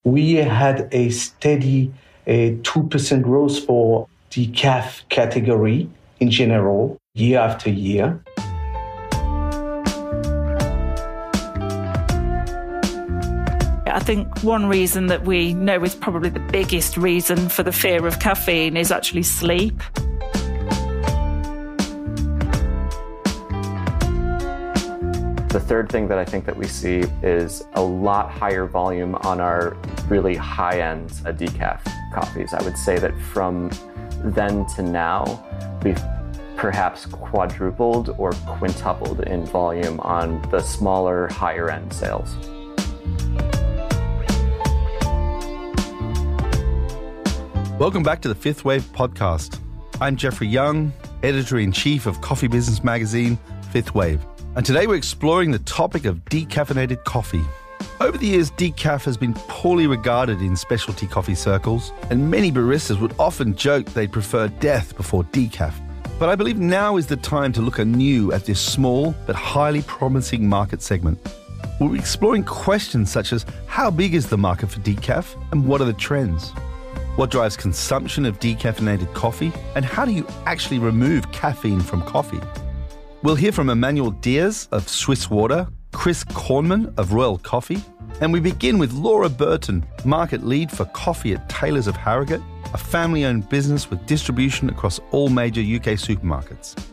We had a steady 2% growth for decaf category in general, year after year. I think one reason that we know is probably the biggest reason for the fear of caffeine is actually sleep. The third thing that I think that we see is a lot higher volume on our really high-end decaf coffees. I would say that from then to now, we've perhaps quadrupled or quintupled in volume on the smaller, higher-end sales. Welcome back to the Fifth Wave podcast. I'm Jeffrey Young, Editor-in-Chief of coffee business magazine, Fifth Wave. And today we're exploring the topic of decaffeinated coffee. Over the years, decaf has been poorly regarded in specialty coffee circles, and many baristas would often joke they'd prefer death before decaf. But I believe now is the time to look anew at this small but highly promising market segment. We'll be exploring questions such as how big is the market for decaf and what are the trends? What drives consumption of decaffeinated coffee, and how do you actually remove caffeine from coffee? We'll hear from Emmanuel Diaz of Swiss Water, Chris Kornman of Royal Coffee, and we begin with Laura Burton, market lead for coffee at Taylors of Harrogate, a family-owned business with distribution across all major UK supermarkets.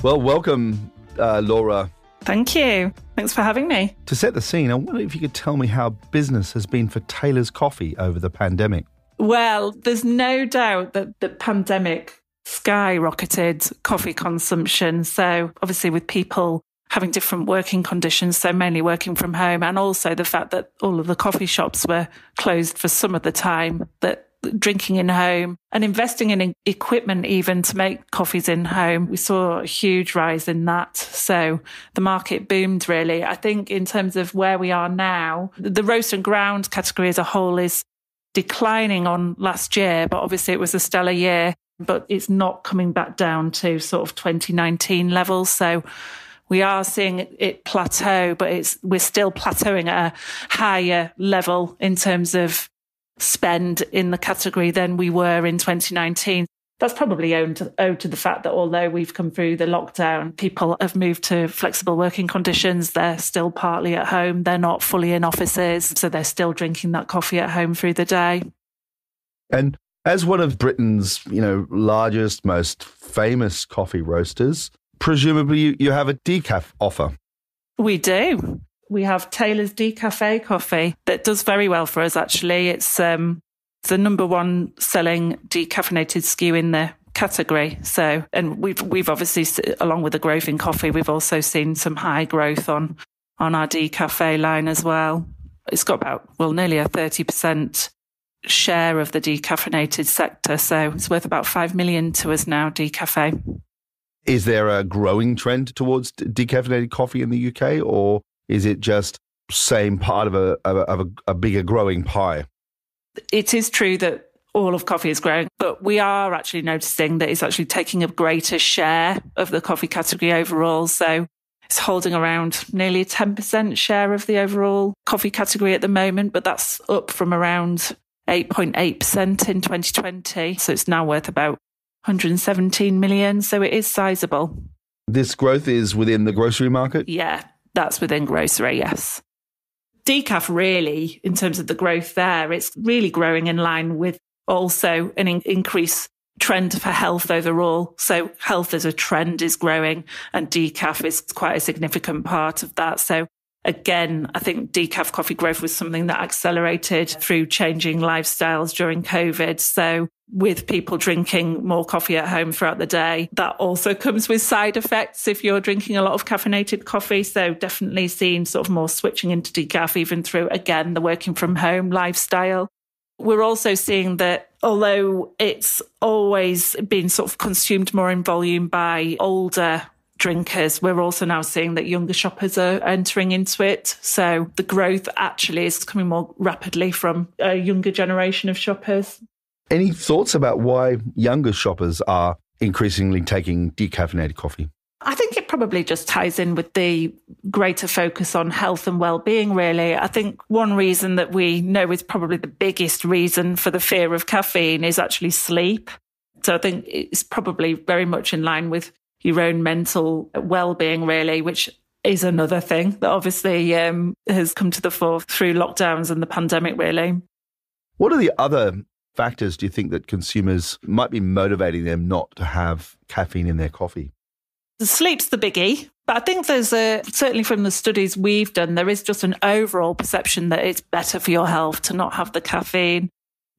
Well, welcome, Laura. Thank you. Thanks for having me. To set the scene, I wonder if you could tell me how business has been for Taylors Coffee over the pandemic. Well, there's no doubt that the pandemic skyrocketed coffee consumption. So obviously with people having different working conditions, so mainly working from home, and also the fact that all of the coffee shops were closed for some of the time, that drinking in home and investing in equipment even to make coffees in home, we saw a huge rise in that. So the market boomed really. I think in terms of where we are now, the roast and ground category as a whole is declining on last year, but obviously it was a stellar year, but it's not coming back down to sort of 2019 levels. So we are seeing it plateau, but we're still plateauing at a higher level in terms of spend in the category than we were in 2019. That's probably owed to the fact that although we've come through the lockdown, people have moved to flexible working conditions. They're still partly at home. They're not fully in offices. So they're still drinking that coffee at home through the day. And as one of Britain's, largest, most famous coffee roasters, presumably you have a decaf offer. We do. We have Taylor's Decafe coffee that does very well for us, actually. It's the number one selling decaffeinated SKU in the category. So, and we've obviously, along with the growth in coffee, we've also seen some high growth on our Decafe line as well. It's got about, nearly a 30% share of the decaffeinated sector. So it's worth about 5 million to us now, Decafe. Is there a growing trend towards decaffeinated coffee in the UK, or is it just same part of a bigger growing pie? It is true that all of coffee is growing, but we are actually noticing that it's actually taking a greater share of the coffee category overall. So it's holding around nearly a 10% share of the overall coffee category at the moment, but that's up from around 8.8% in 2020. So it's now worth about 117 million. So it is sizable. This growth is within the grocery market? Yeah, that's within grocery, yes. Decaf really, in terms of the growth there, it's really growing in line with also an increased trend for health overall. So health as a trend is growing, and decaf is quite a significant part of that. So again, I think decaf coffee growth was something that accelerated through changing lifestyles during COVID. So with people drinking more coffee at home throughout the day, that also comes with side effects if you're drinking a lot of caffeinated coffee. So definitely seeing sort of more switching into decaf, even through, again, the working from home lifestyle. We're also seeing that although it's always been sort of consumed more in volume by older drinkers, we're also now seeing that younger shoppers are entering into it. So the growth actually is coming more rapidly from a younger generation of shoppers. Any thoughts about why younger shoppers are increasingly taking decaffeinated coffee? I think it probably just ties in with the greater focus on health and well-being, really. I think one reason that we know is probably the biggest reason for the fear of caffeine is actually sleep. So I think it's probably very much in line with your own mental well-being, really, which is another thing that obviously has come to the fore through lockdowns and the pandemic, really. What are the other factors, do you think, that consumers might be motivating them not to have caffeine in their coffee? The sleep's the biggie, but I think there's certainly from the studies we've done, there is just an overall perception that it's better for your health to not have the caffeine.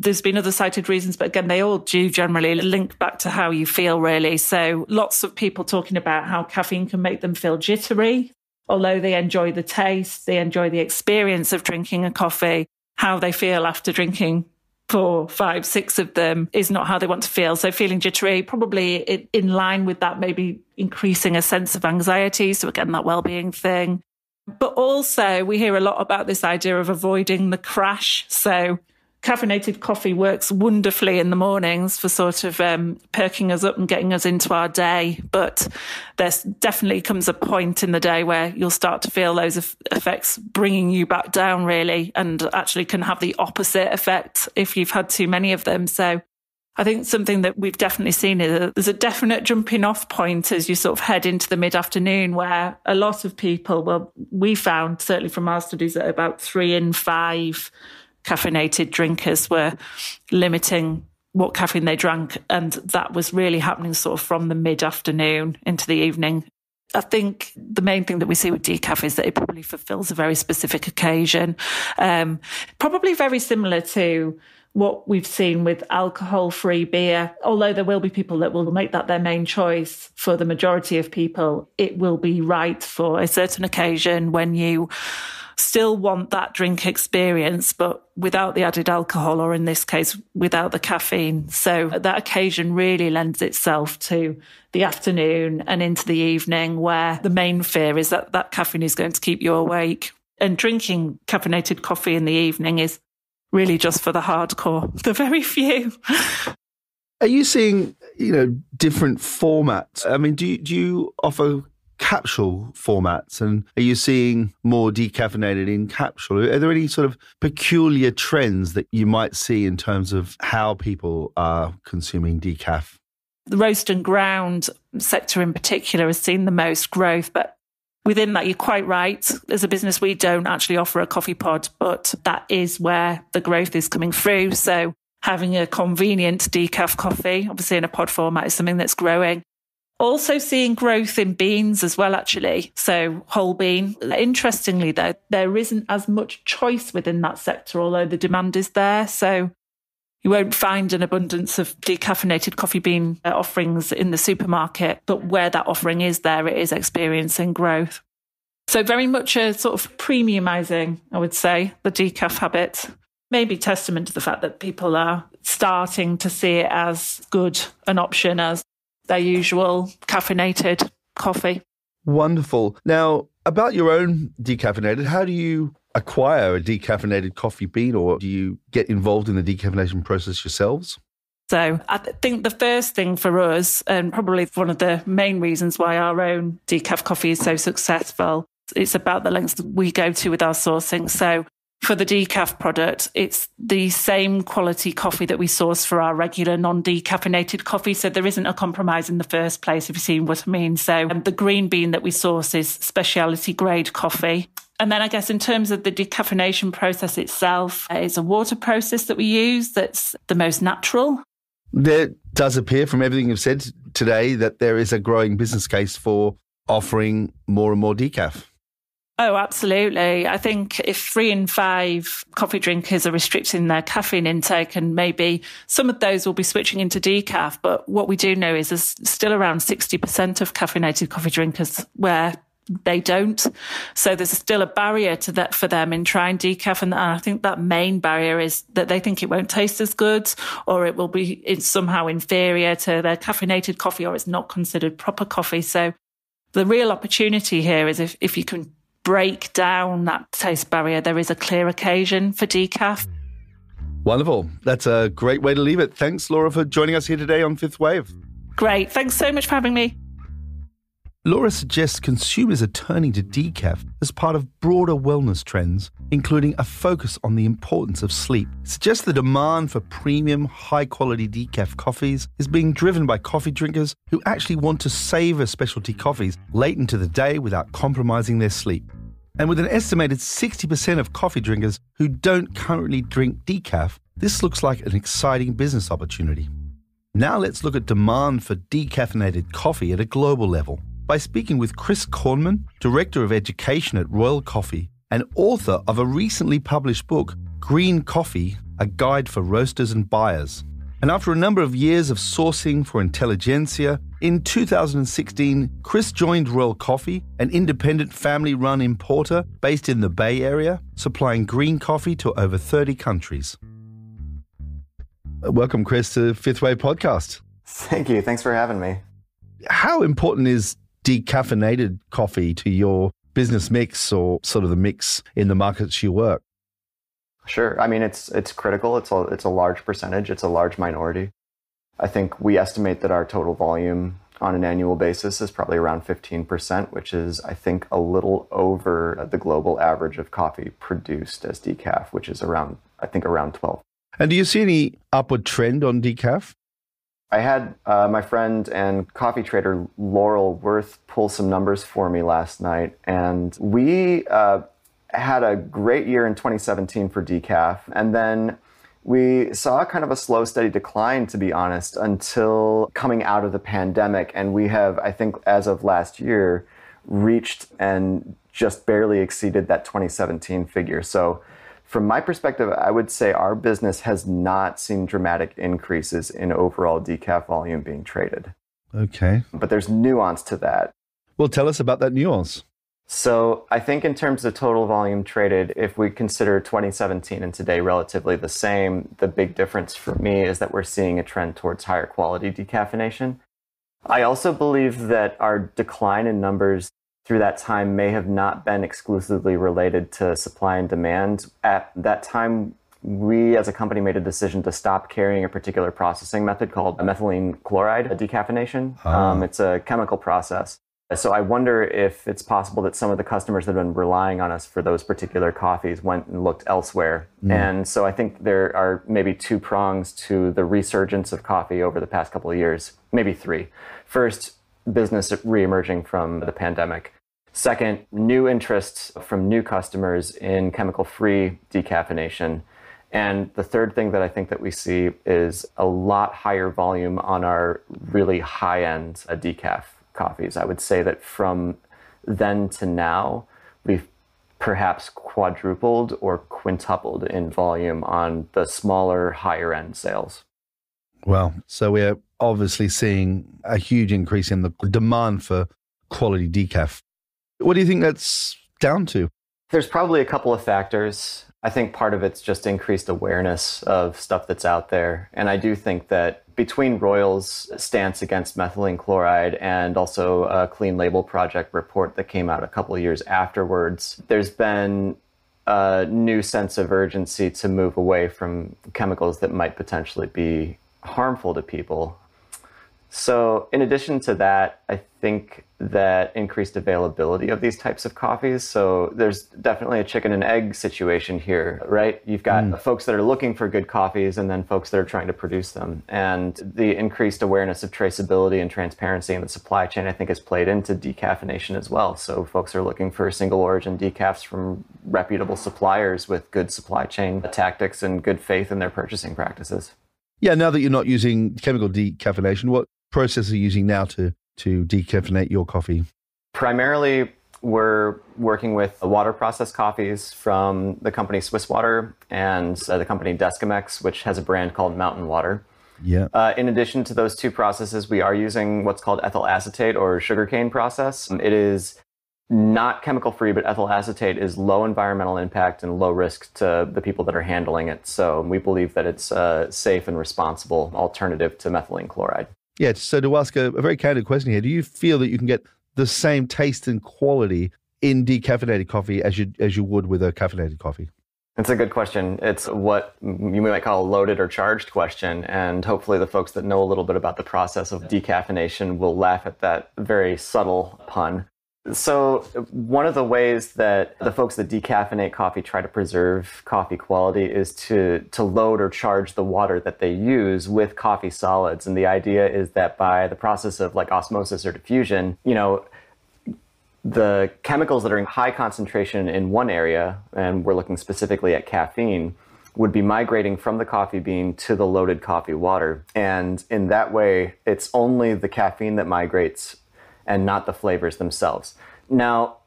There's been other cited reasons, but again, they all do generally link back to how you feel, really. So lots of people talking about how caffeine can make them feel jittery, although they enjoy the taste, they enjoy the experience of drinking a coffee, how they feel after drinking 4, 5, 6 of them is not how they want to feel. So feeling jittery, probably in line with that, maybe increasing a sense of anxiety. So again, that well-being thing. But also we hear a lot about this idea of avoiding the crash. So caffeinated coffee works wonderfully in the mornings for sort of perking us up and getting us into our day. But there definitely comes a point in the day where you'll start to feel those effects bringing you back down, really, and actually can have the opposite effect if you've had too many of them. So I think something that we've definitely seen is that there's a definite jumping off point as you sort of head into the mid-afternoon where a lot of people, well, we found certainly from our studies that about 3 in 5 caffeinated drinkers were limiting what caffeine they drank. And that was really happening sort of from the mid-afternoon into the evening. I think the main thing that we see with decaf is that it probably fulfills a very specific occasion. Probably very similar to what we've seen with alcohol-free beer. Although there will be people that will make that their main choice, for the majority of people, it will be right for a certain occasion when you still want that drink experience, but without the added alcohol, or in this case, without the caffeine. So that occasion really lends itself to the afternoon and into the evening, where the main fear is that that caffeine is going to keep you awake. And drinking caffeinated coffee in the evening is really just for the hardcore, the very few. Are you seeing, different formats? I mean, do you offer capsule formats, and are you seeing more decaffeinated in capsule? Are there any sort of peculiar trends that you might see in terms of how people are consuming decaf? The roast and ground sector in particular has seen the most growth, but within that, you're quite right. As a business, we don't actually offer a coffee pod, but that is where the growth is coming through. So having a convenient decaf coffee, obviously in a pod format, is something that's growing. Also seeing growth in beans as well, actually. So whole bean. Interestingly, though, there isn't as much choice within that sector, although the demand is there. So you won't find an abundance of decaffeinated coffee bean offerings in the supermarket, but where that offering is there, it is experiencing growth. So very much a sort of premiumizing, I would say, the decaf habit. Maybe testament to the fact that people are starting to see it as good an option as their usual caffeinated coffee. Wonderful. Now, about your own decaffeinated, how do you acquire a decaffeinated coffee bean, or do you get involved in the decaffeination process yourselves? So I think the first thing for us, and probably one of the main reasons why our own decaf coffee is so successful, it's about the lengths that we go to with our sourcing. So for the decaf product, it's the same quality coffee that we source for our regular non-decaffeinated coffee. So there isn't a compromise in the first place, if you see what I mean. So the green bean that we source is specialty grade coffee. And then I guess in terms of the decaffeination process itself, it's a water process that we use that's the most natural. There does appear from everything you've said today that there is a growing business case for offering more and more decaf. Oh, absolutely. I think if 3 in 5 coffee drinkers are restricting their caffeine intake, and maybe some of those will be switching into decaf, but what we do know is there's still around 60% of caffeinated coffee drinkers where they don't. So there's still a barrier to that for them in trying decaf. And I think that main barrier is that they think it won't taste as good, or it will be it's somehow inferior to their caffeinated coffee, or it's not considered proper coffee. So the real opportunity here is if you can break down that taste barrier, there is a clear occasion for decaf. Wonderful. That's a great way to leave it. Thanks, Laura, for joining us here today on Fifth Wave. Great. Thanks so much for having me. Laura suggests consumers are turning to decaf as part of broader wellness trends, including a focus on the importance of sleep. Suggests the demand for premium, high-quality decaf coffees is being driven by coffee drinkers who actually want to savor specialty coffees late into the day without compromising their sleep. And with an estimated 60% of coffee drinkers who don't currently drink decaf, this looks like an exciting business opportunity. Now let's look at demand for decaffeinated coffee at a global level by speaking with Chris Kornman, Director of Education at Royal Coffee and author of a recently published book, Green Coffee, A Guide for Roasters and Buyers. And after a number of years of sourcing for Intelligentsia, in 2016, Chris joined Royal Coffee, an independent family-run importer based in the Bay Area, supplying green coffee to over 30 countries. Welcome, Chris, to Fifth Wave Podcast. Thank you. Thanks for having me. How important is decaffeinated coffee to your business mix or sort of the mix in the markets you work? Sure. I mean, it's critical. It's a large percentage. It's a large minority. I think we estimate that our total volume on an annual basis is probably around 15%, which is, I think, a little over the global average of coffee produced as decaf, which is around 12. And do you see any upward trend on decaf? I had my friend and coffee trader Laurel Worth pull some numbers for me last night, and we had a great year in 2017 for decaf, and then we saw kind of a slow, steady decline, to be honest, until coming out of the pandemic, and we have, I think, as of last year, reached and just barely exceeded that 2017 figure. So from my perspective, I would say our business has not seen dramatic increases in overall decaf volume being traded. Okay. But there's nuance to that. Well, tell us about that nuance. So I think in terms of total volume traded, if we consider 2017 and today relatively the same, the big difference for me is that we're seeing a trend towards higher quality decaffeination. I also believe that our decline in numbers through that time may have not been exclusively related to supply and demand. At that time, we as a company made a decision to stop carrying a particular processing method called methylene chloride decaffeination. It's a chemical process. So I wonder if it's possible that some of the customers that have been relying on us for those particular coffees went and looked elsewhere. And so I think there are maybe two prongs to the resurgence of coffee over the past couple of years, maybe three. First, business reemerging from the pandemic. Second, new interests from new customers in chemical-free decaffeination. And the third thing that I think that we see is a lot higher volume on our really high-end decaf coffees. I would say that from then to now, we've perhaps quadrupled or quintupled in volume on the smaller, higher-end sales. Wow. So we're obviously seeing a huge increase in the demand for quality decaf. What do you think that's down to? There's probably a couple of factors. I think part of it's just increased awareness of stuff that's out there. And I do think that between Royal's stance against methylene chloride and also a Clean Label Project report that came out a couple of years afterwards, there's been a new sense of urgency to move away from chemicals that might potentially be harmful to people. So in addition to that, I think that increased availability of these types of coffees. So there's definitely a chicken and egg situation here, right? You've got folks that are looking for good coffees and then folks that are trying to produce them. And the increased awareness of traceability and transparency in the supply chain, I think, has played into decaffeination as well. So folks are looking for single origin decafs from reputable suppliers with good supply chain tactics and good faith in their purchasing practices. Yeah, now that you're not using chemical decaffeination, what process are you using now to decaffeinate your coffee? Primarily, we're working with water processed coffees from the company Swiss Water and the company Descamex, which has a brand called Mountain Water. Yeah. In addition to those two processes, we are using what's called ethyl acetate or sugarcane process. It is not chemical free, but ethyl acetate is low environmental impact and low risk to the people that are handling it. So we believe that it's a safe and responsible alternative to methylene chloride. Yeah, so to ask a very candid question here, do you feel that you can get the same taste and quality in decaffeinated coffee as you would with a caffeinated coffee? It's a good question. It's what you might call a loaded or charged question. And hopefully the folks that know a little bit about the process of decaffeination will laugh at that very subtle pun. So one of the ways that the folks that decaffeinate coffee try to preserve coffee quality is to load or charge the water that they use with coffee solids. And the idea is that by the process of like osmosis or diffusion, the chemicals that are in high concentration in one area, and we're looking specifically at caffeine, would be migrating from the coffee bean to the loaded coffee water. And in that way, it's only the caffeine that migrates and not the flavors themselves. Now,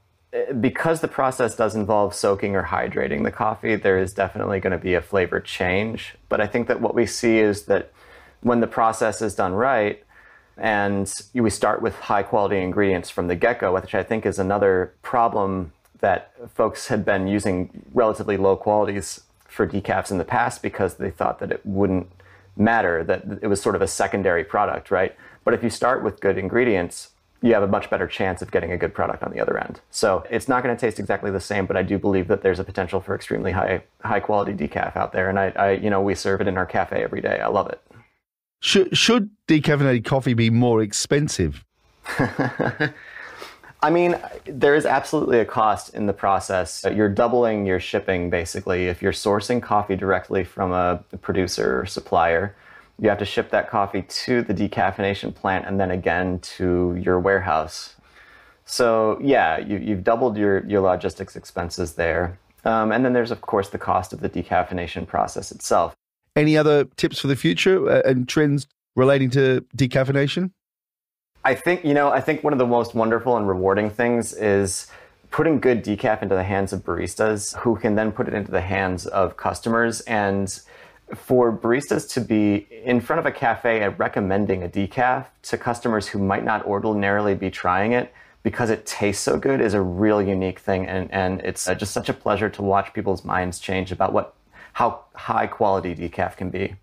because the process does involve soaking or hydrating the coffee, there is definitely going to be a flavor change. But I think that what we see is that when the process is done right, and we start with high quality ingredients from the get-go, which I think is another problem that folks had been using relatively low qualities for decafs in the past because they thought that it wouldn't matter, that it was sort of a secondary product, right? But if you start with good ingredients, you have a much better chance of getting a good product on the other end. So it's not going to taste exactly the same, but I do believe that there's a potential for extremely high quality decaf out there. And we serve it in our cafe every day. I love it. Should decaffeinated coffee be more expensive? I mean, there is absolutely a cost in the process. You're doubling your shipping, basically. If you're sourcing coffee directly from a producer or supplier, you have to ship that coffee to the decaffeination plant and then again to your warehouse. So yeah, you've doubled your logistics expenses there. And then there's, of course, the cost of the decaffeination process itself. Any other tips for the future and trends relating to decaffeination? I think one of the most wonderful and rewarding things is putting good decaf into the hands of baristas who can then put it into the hands of customers. And for baristas to be in front of a cafe and recommending a decaf to customers who might not ordinarily be trying it because it tastes so good is a real unique thing. And it's just such a pleasure to watch people's minds change about how high quality decaf can be.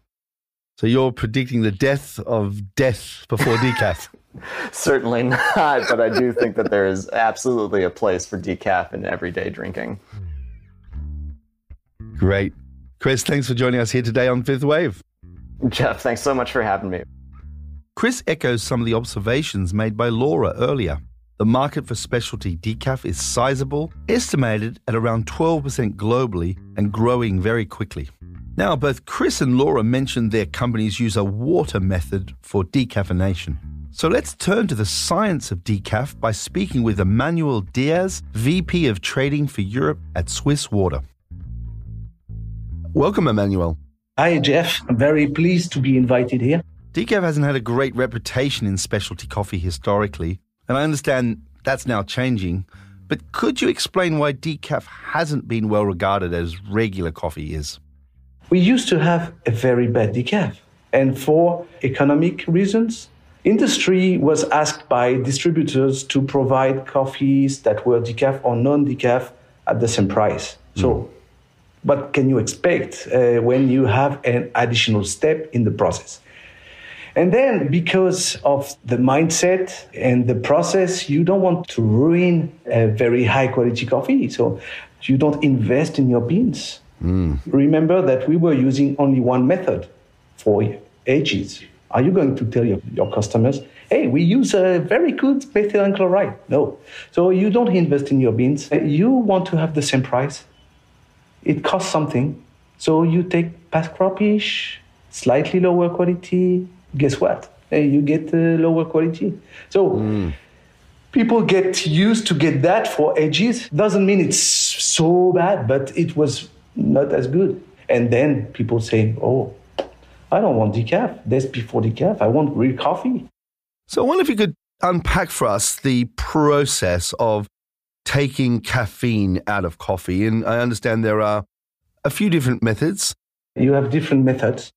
So you're predicting the death of death before decaf? Certainly not, but I do think that there is absolutely a place for decaf in everyday drinking. Great. Chris, thanks for joining us here today on Fifth Wave. Jeff, thanks so much for having me. Chris echoes some of the observations made by Laura earlier. The market for specialty decaf is sizable, estimated at around 12% globally and growing very quickly. Now, both Chris and Laura mentioned their companies use a water method for decaffeination. So let's turn to the science of decaf by speaking with Emmanuel Diaz, VP of Trading for Europe at Swiss Water. Welcome, Emmanuel. Hi, Jeff. I'm very pleased to be invited here. Decaf hasn't had a great reputation in specialty coffee historically, and I understand that's now changing. But could you explain why decaf hasn't been well regarded as regular coffee is? We used to have a very bad decaf, and for economic reasons, industry was asked by distributors to provide coffees that were decaf or non-decaf at the same price. So what can you expect when you have an additional step in the process? And then because of the mindset and the process, you don't want to ruin a very high quality coffee. So you don't invest in your beans. Remember that we were using only one method for ages. Are you going to tell your customers, hey, we use a very good methylene chloride? No. So you don't invest in your beans. You want to have the same price. It costs something. So you take past cropish, slightly lower quality. Guess what? You get lower quality. So people get used to get that for ages. Doesn't mean it's so bad, but it was not as good. And then people say, oh, I don't want decaf. That's before decaf. I want real coffee. So I wonder if you could unpack for us the process of taking caffeine out of coffee. And I understand there are a few different methods. You have different methods.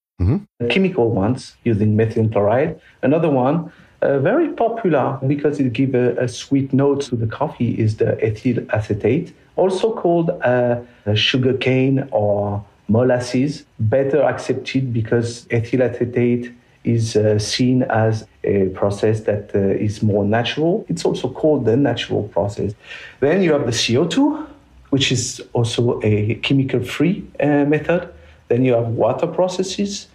Chemical ones using methylene chloride. Another one, very popular because it gives a sweet note to the coffee, is the ethyl acetate, also called sugar cane or molasses. Better accepted because ethyl acetate is seen as a process that is more natural. It's also called the natural process. Then you have the CO2, which is also a chemical-free method. Then you have water processes.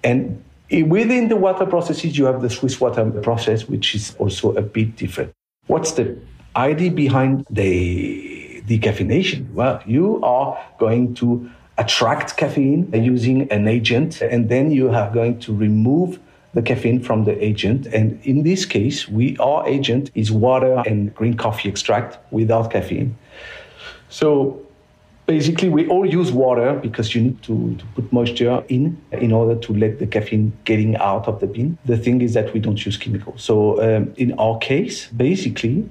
And within the water processes, you have the Swiss water process, which is also a bit different. What's the idea behind the decaffeination? Well, you are going to attract caffeine using an agent, and then you are going to remove the caffeine from the agent. And in this case, our agent is water and green coffee extract without caffeine. So basically, we all use water because you need to put moisture in order to let the caffeine getting out of the bean. The thing is that we don't use chemicals. So in our case, basically,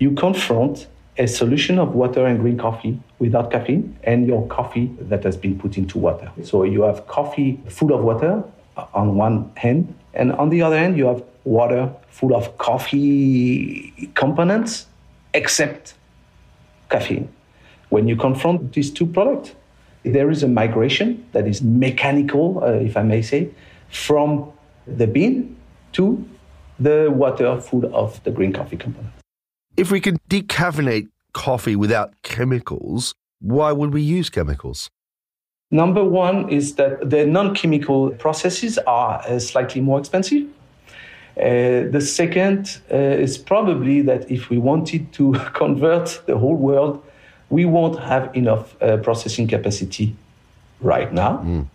you confront a solution of water and green coffee without caffeine and your coffee that has been put into water. So you have coffee full of water on one hand, and on the other hand, you have water full of coffee components except caffeine. When you confront these two products, there is a migration that is mechanical, if I may say, from the bean to the water full of the green coffee component. If we can decaffeinate coffee without chemicals, why would we use chemicals? Number one is that the non-chemical processes are slightly more expensive. The second is probably that if we wanted to convert the whole world, we won't have enough processing capacity right now.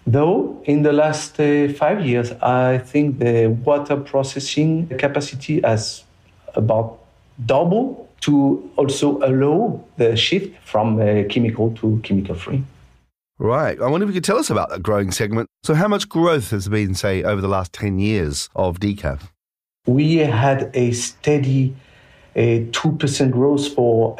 Though in the last 5 years, I think the water processing capacity has about doubled to also allow the shift from chemical to chemical-free. Right. I wonder if you could tell us about that growing segment. So how much growth has been, say, over the last 10 years of decaf? We had a steady 2% growth for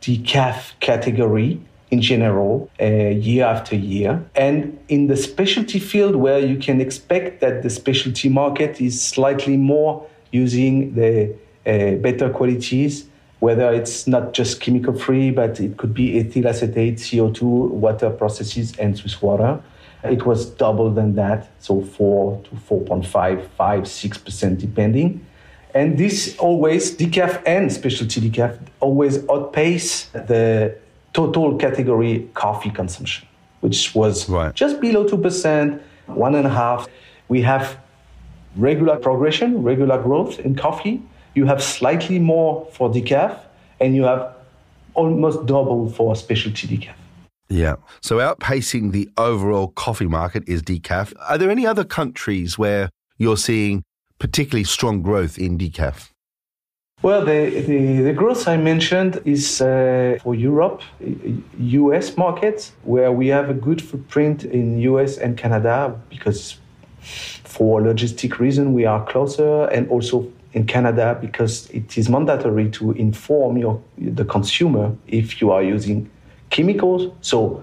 decaf category in general, year after year. And in the specialty field, where you can expect that the specialty market is slightly more using the better qualities, whether it's not just chemical-free, but it could be ethyl acetate, CO2, water processes, and Swiss water. It was double than that, so 4 to 4.5, 5, 6% depending. And this always, decaf and specialty decaf, always outpace the total category coffee consumption, which was just below 2%, 1.5%. We have regular progression, regular growth in coffee. You have slightly more for decaf, and you have almost double for specialty decaf. Yeah. So outpacing the overall coffee market is decaf. Are there any other countries where you're seeing particularly strong growth in decaf? Well, the growth I mentioned is for Europe, US markets, where we have a good footprint in US and Canada, because for logistic reason we are closer, and also in Canada because it is mandatory to inform the consumer if you are using chemicals. So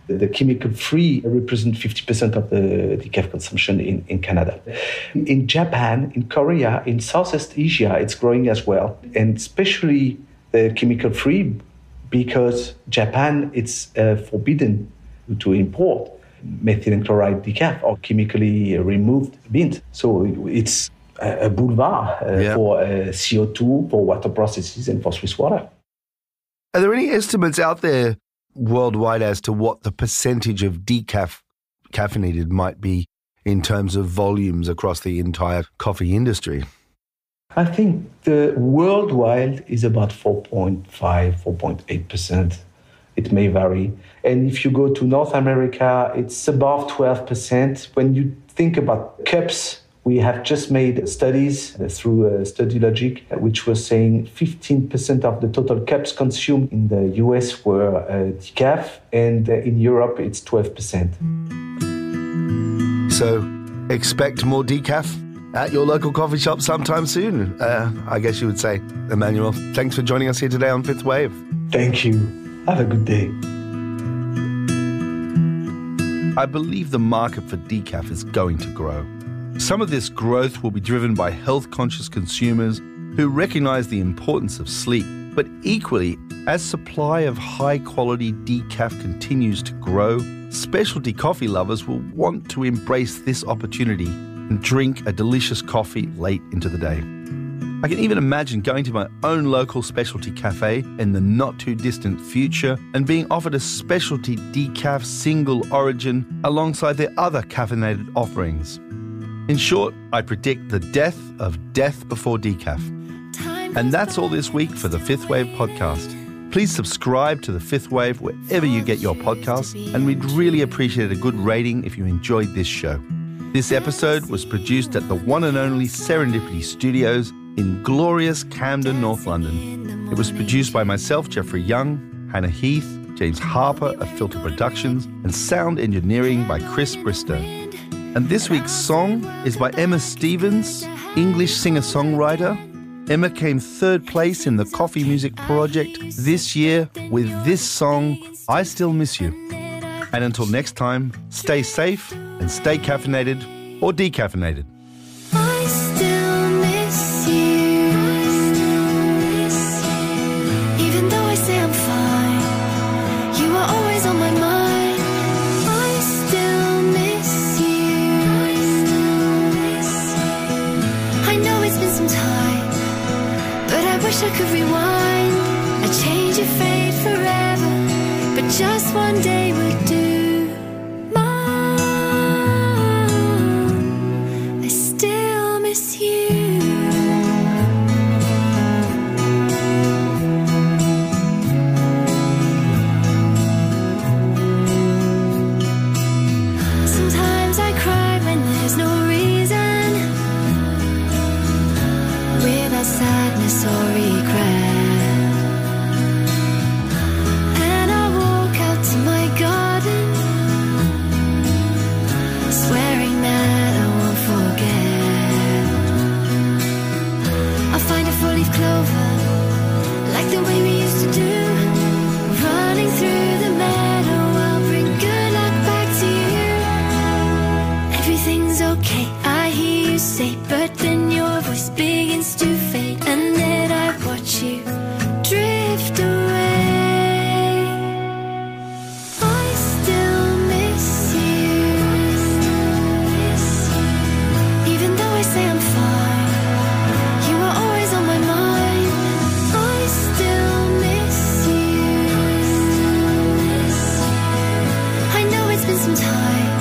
the chemical-free represent 50% of the decaf consumption in Canada. In Japan, in Korea, in Southeast Asia, it's growing as well, and especially the chemical-free, because Japan, it's forbidden to import methylene chloride decaf or chemically removed beans. So it's a boulevard for CO2, for water processes, and for Swiss water. Are there any estimates out there worldwide as to what the percentage of decaf caffeinated might be in terms of volumes across the entire coffee industry? I think the worldwide is about 4.5, 4.8%. It may vary. And if you go to North America, it's above 12%. When you think about cups, we have just made studies through Study Logic, which was saying 15% of the total cups consumed in the US were decaf, and in Europe it's 12%. So expect more decaf at your local coffee shop sometime soon, I guess you would say. Emmanuel, thanks for joining us here today on Fifth Wave. Thank you. Have a good day. I believe the market for decaf is going to grow. Some of this growth will be driven by health-conscious consumers who recognize the importance of sleep. But equally, as supply of high-quality decaf continues to grow, specialty coffee lovers will want to embrace this opportunity and drink a delicious coffee late into the day. I can even imagine going to my own local specialty cafe in the not-too-distant future and being offered a specialty decaf single origin alongside their other caffeinated offerings. In short, I predict the death of death before decaf. And that's all this week for the Fifth Wave podcast. Please subscribe to the Fifth Wave wherever you get your podcasts, and we'd really appreciate a good rating if you enjoyed this show. This episode was produced at the one and only Serendipity Studios in glorious Camden, North London. It was produced by myself, Jeffrey Young, Hannah Heath, James Harper of Filter Productions, and sound engineering by Chris Bristow. And this week's song is by Emma Stevens, English singer-songwriter. Emma came third place in the Coffee Music Project this year with this song, I Still Miss You. And until next time, stay safe and stay caffeinated or decaffeinated. I still miss you. Even though I say I'm fine, you are always on my mind. I still miss you. I know it's been some time, but I wish I could rewind. I change your fate forever, but just one day would do. Mom, I still miss you. Sometimes I cry when there's no reason, without sadness or regret. And I walk out to my garden, swearing that I won't forget. I'll find a four-leaf clover, like the way we used to do, running through the meadow. I'll bring good luck back to you. Everything's okay, I hear you say, but then your voice begins to fade, and then I watch you drift away. I still miss you. Even though I say I'm fine, you are always on my mind. I still miss you. I know it's been some time,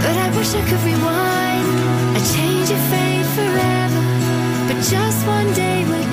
but I wish I could rewind. I change your fate forever, but just one day would